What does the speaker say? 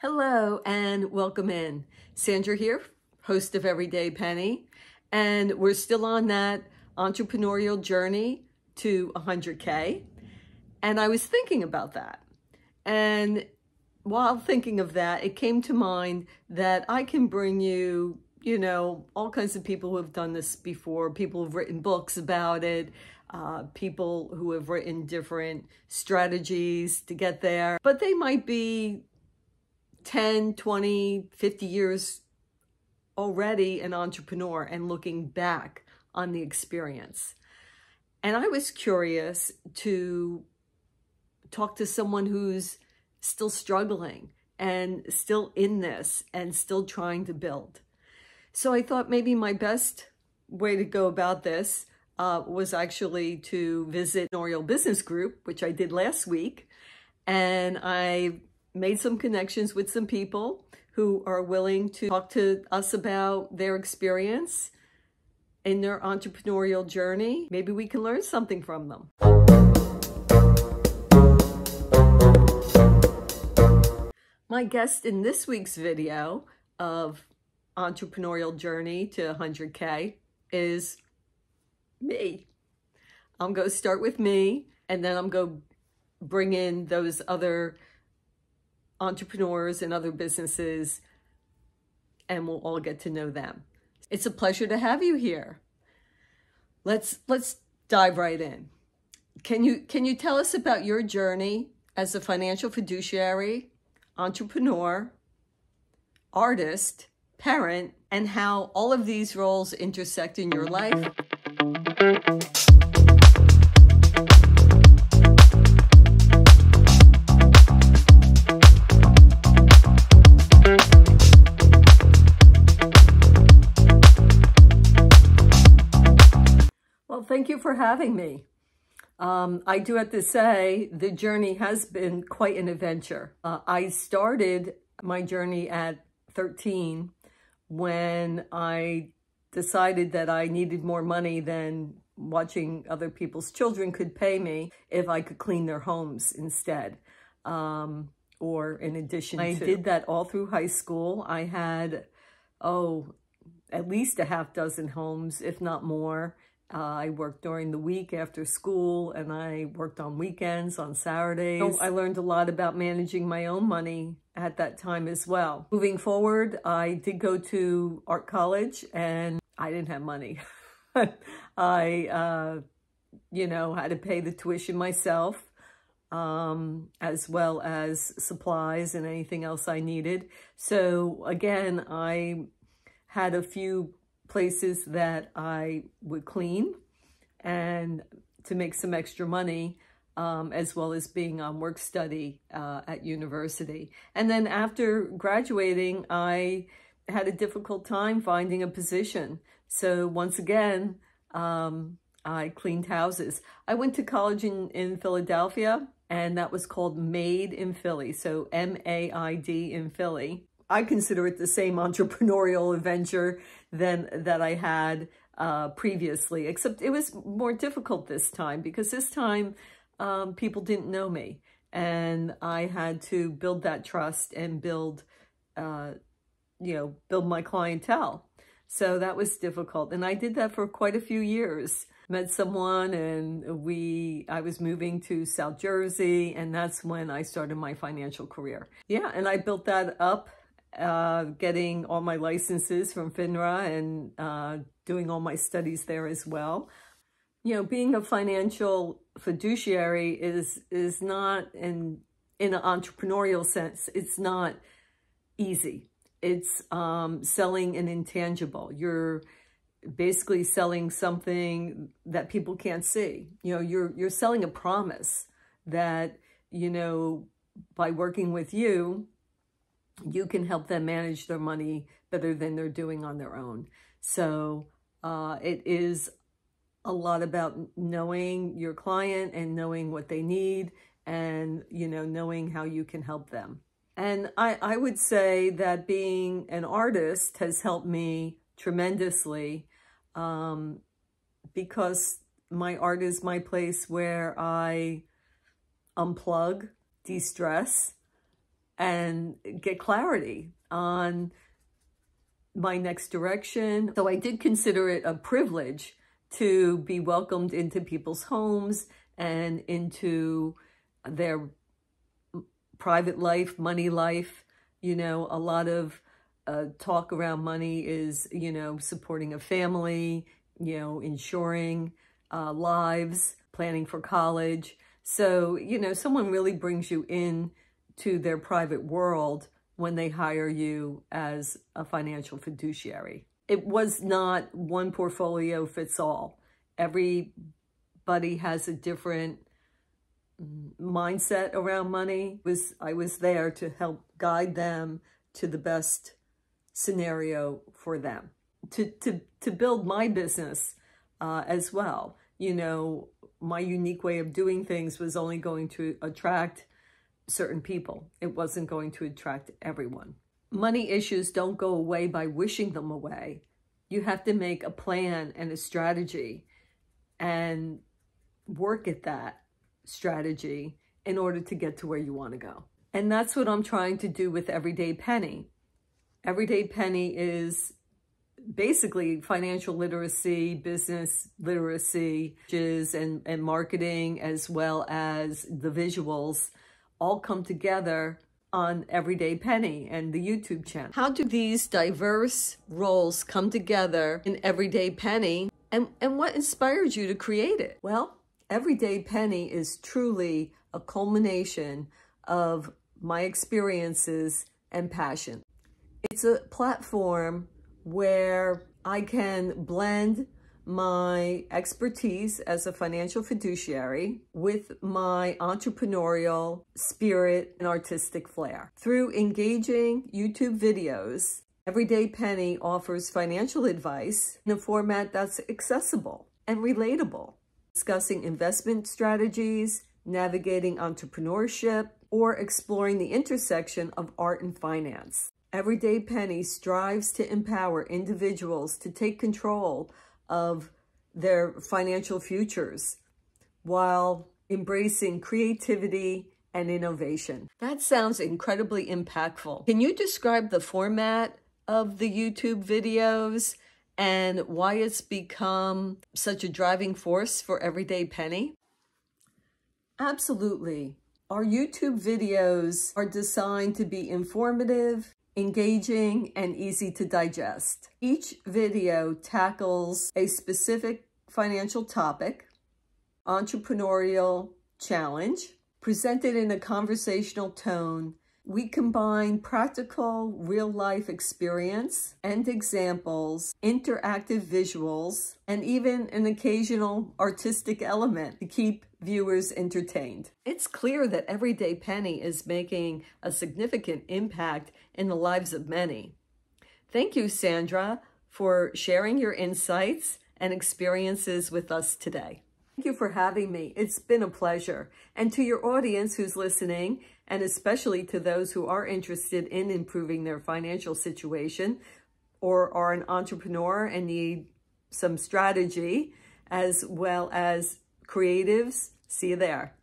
Hello and welcome in. Sandra here, host of Everyday Penny, and we're still on that entrepreneurial journey to 100K. And I was thinking about that. And while thinking of that, it came to mind that I can bring you, all kinds of people who have done this before, people who've written books about it, people who have written different strategies to get there, but they might be 10, 20, 50 years already an entrepreneur and looking back on the experience. And I was curious to talk to someone who's still struggling and still in this and still trying to build. So I thought maybe my best way to go about this was actually to visit Entrepreneurial Business Group, which I did last week. And I made some connections with some people who are willing to talk to us about their experience in their entrepreneurial journey. Maybe we can learn something from them. My guest in this week's video of entrepreneurial journey to 100K is me. I'm going to start with me, and then I'm going to bring in those other entrepreneurs and other businesses, and we'll all get to know them. It's a pleasure to have you here. Let's dive right in. Can you tell us about your journey as a financial fiduciary, entrepreneur, artist, parent, and how all of these roles intersect in your life? Thank you for having me. I do have to say the journey has been quite an adventure. I started my journey at 13 when I decided that I needed more money than watching other people's children could pay me if I could clean their homes instead. Or in addition to. I did that all through high school. I had, at least a half dozen homes, if not more. I worked during the week after school, and I worked on weekends, on Saturdays. So I learned a lot about managing my own money at that time as well. Moving forward, I did go to art college, and I didn't have money. I, had to pay the tuition myself, as well as supplies and anything else I needed. So again, I had a few places that I would clean and to make some extra money, as well as being on work study at university. And then after graduating, I had a difficult time finding a position. So once again, I cleaned houses. I went to college in Philadelphia, and that was called Made in Philly. So M-A-I-D in Philly. I consider it the same entrepreneurial adventure that I had previously, except it was more difficult this time because this time people didn't know me, and I had to build that trust and build my clientele. So that was difficult, and I did that for quite a few years. Met someone, and I was moving to South Jersey, and that's when I started my financial career. Yeah, and I built that up. Getting all my licenses from FINRA and doing all my studies there as well. Being a financial fiduciary is not, in an entrepreneurial sense, it's not easy. It's selling an intangible. You're basically selling something that people can't see. You're selling a promise that, by working with you, you can help them manage their money better than they're doing on their own. So it is a lot about knowing your client and knowing what they need and, knowing how you can help them. And I would say that being an artist has helped me tremendously because my art is my place where I unplug, de-stress, and get clarity on my next direction. So I did consider it a privilege to be welcomed into people's homes and into their private life, money life. You know, a lot of talk around money is, you know, supporting a family, you know, insuring lives, planning for college. So, you know, someone really brings you in to their private world when they hire you as a financial fiduciary. It was not one portfolio fits all. Everybody has a different mindset around money. I was there to help guide them to the best scenario for them, to build my business as well. You know, my unique way of doing things was only going to attract certain people. It wasn't going to attract everyone. Money issues don't go away by wishing them away. You have to make a plan and a strategy and work at that strategy in order to get to where you want to go. And that's what I'm trying to do with Everyday Penny. Everyday Penny is basically financial literacy, business literacy, and marketing, as well as the visuals, all come together on Everyday Penny and the YouTube channel. How do these diverse roles come together in Everyday Penny, and what inspired you to create it? Well, Everyday Penny is truly a culmination of my experiences and passion. It's a platform where I can blend my expertise as a financial fiduciary with my entrepreneurial spirit and artistic flair. Through engaging YouTube videos, Everyday Penny offers financial advice in a format that's accessible and relatable, discussing investment strategies, navigating entrepreneurship, or exploring the intersection of art and finance. Everyday Penny strives to empower individuals to take control of their financial futures while embracing creativity and innovation. That sounds incredibly impactful. Can you describe the format of the YouTube videos and why it's become such a driving force for Everyday Penny? Absolutely. Our YouTube videos are designed to be informative, engaging, and easy to digest. Each video tackles a specific financial topic, entrepreneurial challenge, presented in a conversational tone. We combine practical real-life experience and examples, interactive visuals, and even an occasional artistic element to keep viewers entertained. It's clear that Everyday Penny is making a significant impact in the lives of many. Thank you, Sandra, for sharing your insights and experiences with us today. Thank you for having me. It's been a pleasure. And to your audience who's listening, and especially to those who are interested in improving their financial situation or are an entrepreneur and need some strategy, as well as creatives, see you there.